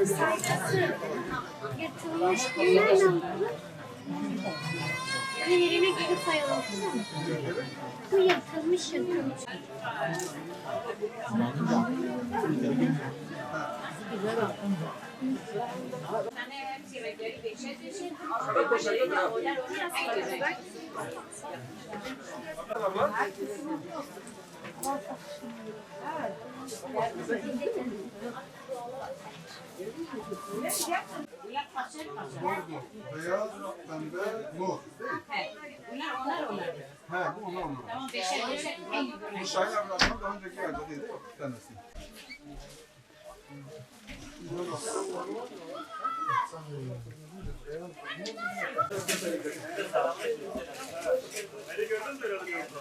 sayfası yırtılmış. Bunlarla yerine geri sayalım. Bu yırtılmış. Beyaz, pembe, mor. He, bu onlar. Tamam, beşer. Bu Şahin ablamın daha önceki yerde değil, bir tanesi. Beni gördün mü öyle diyorsun?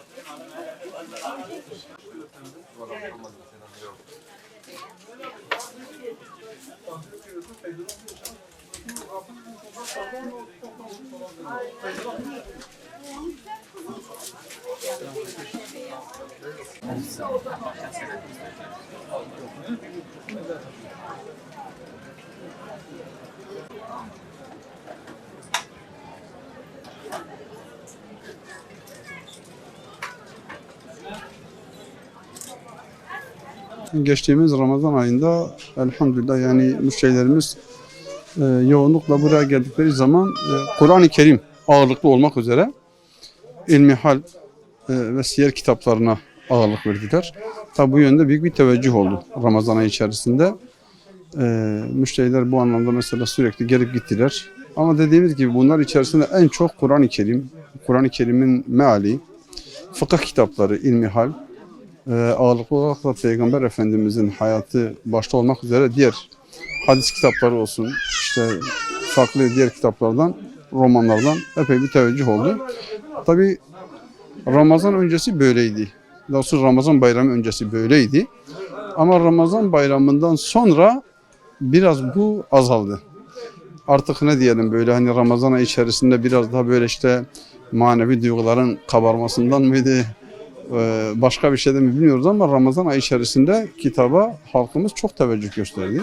Geçtiğimiz Ramazan ayında elhamdülillah yani müşterilerimiz yoğunlukla buraya geldikleri zaman Kur'an-ı Kerim ağırlıklı olmak üzere ilmihal ve siyer kitaplarına ağırlık verdiler. Tabi bu yönde büyük bir teveccüh oldu Ramazan ayı içerisinde. Müşteriler bu anlamda mesela sürekli gelip gittiler. Ama dediğimiz gibi bunlar içerisinde en çok Kur'an-ı Kerim, Kur'an-ı Kerim'in meali, fıkıh kitapları, ilmihal, ağırlıklı olarak da Peygamber Efendimizin hayatı başta olmak üzere diğer hadis kitapları olsun, işte farklı diğer kitaplardan, romanlardan epey bir teveccüh oldu. Tabi Ramazan öncesi böyleydi. Daha doğrusu Ramazan bayramı öncesi böyleydi. Ama Ramazan bayramından sonra biraz bu azaldı. Artık ne diyelim böyle hani Ramazan ayı içerisinde biraz daha böyle işte manevi duyguların kabarmasından mıydı? Başka bir şeyden mi bilmiyoruz ama Ramazan ayı içerisinde kitaba halkımız çok teveccüh gösterdi.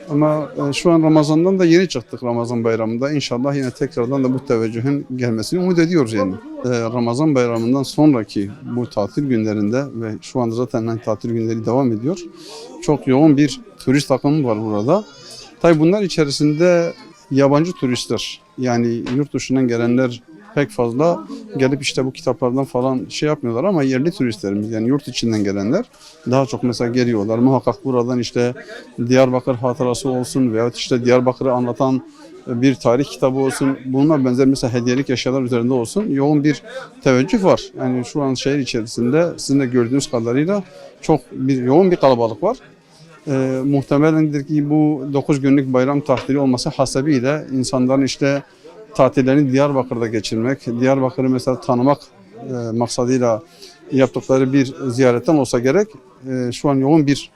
Ama şu an Ramazan'dan da yeni çıktık Ramazan bayramında. İnşallah yine tekrardan da bu teveccühün gelmesini umut ediyoruz yani. Ramazan bayramından sonraki bu tatil günlerinde ve şu anda zaten tatil günleri devam ediyor. Çok yoğun bir turist akımı var burada. Tabii bunlar içerisinde yabancı turistler yani yurt dışından gelenler pek fazla gelip işte bu kitaplardan falan şey yapmıyorlar ama yerli turistlerimiz yani yurt içinden gelenler daha çok mesela geliyorlar. Muhakkak buradan işte Diyarbakır hatırası olsun veyahut işte Diyarbakır'ı anlatan bir tarih kitabı olsun. Bununla benzer mesela hediyelik eşyalar üzerinde olsun. Yoğun bir teveccüh var. Yani şu an şehir içerisinde sizin de gördüğünüz kadarıyla çok yoğun bir kalabalık var. Muhtemelendir ki bu 9 günlük bayram tatili olması hasebiyle insanların işte tatillerini Diyarbakır'da geçirmek, Diyarbakır'ı mesela tanımak maksadıyla yaptıkları bir ziyaretten olsa gerek şu an yoğun bir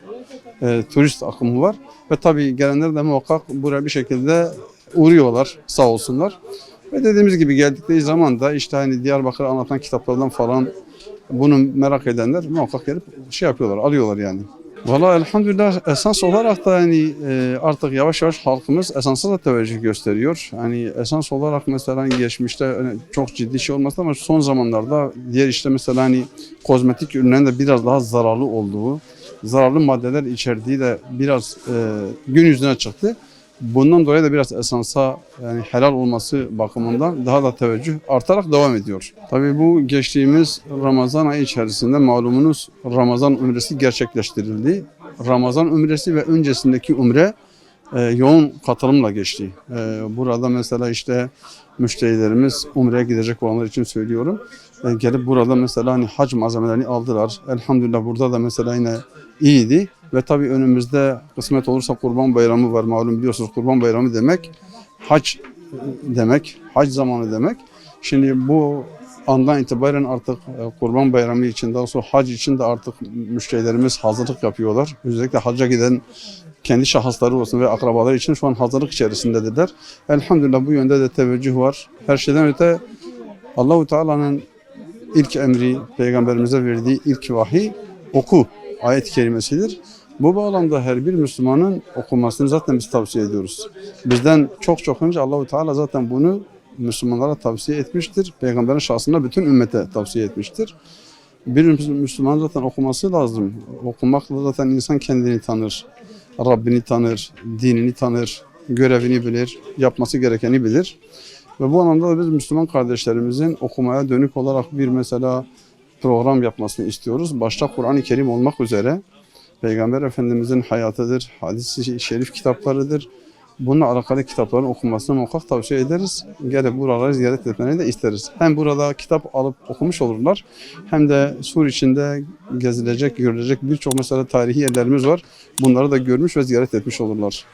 turist akımı var. Ve tabii gelenler de muhakkak buraya bir şekilde uğruyorlar sağ olsunlar. Ve dediğimiz gibi geldikleri zaman da işte hani Diyarbakır'ı anlatan kitaplardan falan bunu merak edenler muhakkak gelip şey yapıyorlar, alıyorlar yani. Valla elhamdülillah esans olarak da yani artık yavaş yavaş halkımız esansa da teveccüh gösteriyor. Hani esans olarak mesela geçmişte çok ciddi şey olmasa ama son zamanlarda diğer işte mesela hani kozmetik ürünlerin de biraz daha zararlı olduğu, zararlı maddeler içerdiği de biraz gün yüzüne çıktı. Bundan dolayı da biraz esansa yani helal olması bakımından daha da teveccüh artarak devam ediyor. Tabii bu geçtiğimiz Ramazan ayı içerisinde malumunuz Ramazan umresi gerçekleştirildi. Ramazan umresi ve öncesindeki umre yoğun katılımla geçti. Burada mesela işte müşterilerimiz umreye gidecek olanlar için söylüyorum. Gelip burada mesela hani hac malzemelerini aldılar. Elhamdülillah burada da mesela yine iyiydi. Ve tabii önümüzde kısmet olursa Kurban Bayramı var. Malum biliyorsunuz Kurban Bayramı demek hac demek, hac zamanı demek. Şimdi bu andan itibaren artık Kurban Bayramı için daha sonra hac için de artık müşterilerimiz hazırlık yapıyorlar. Özellikle hacca giden kendi şahısları olsun ve akrabaları için şu an hazırlık içerisindedirler. Elhamdülillah bu yönde de teveccüh var. Her şeyden öte Allah-u Teala'nın ilk emri, Peygamberimize verdiği ilk vahiy oku ayet-i kerimesidir. Bu bağlamda her bir Müslümanın okumasını zaten biz tavsiye ediyoruz. Bizden çok önce Allahu Teala zaten bunu Müslümanlara tavsiye etmiştir. Peygamberin şahsında bütün ümmete tavsiye etmiştir. Bir Müslüman zaten okuması lazım. Okumakla zaten insan kendini tanır, Rabbini tanır, dinini tanır, görevini bilir, yapması gerekeni bilir. Ve bu anlamda da biz Müslüman kardeşlerimizin okumaya dönük olarak bir mesela program yapmasını istiyoruz. Başta Kur'an-ı Kerim olmak üzere Peygamber Efendimizin hayatıdır, hadis-i şerif kitaplarıdır. Bununla alakalı kitapların okunmasını muhakkak tavsiye ederiz. Gelip buraları ziyaret etmeni de isteriz. Hem burada kitap alıp okumuş olurlar, hem de Sur içinde gezilecek, görülecek birçok mesela tarihi yerlerimiz var. Bunları da görmüş ve ziyaret etmiş olurlar.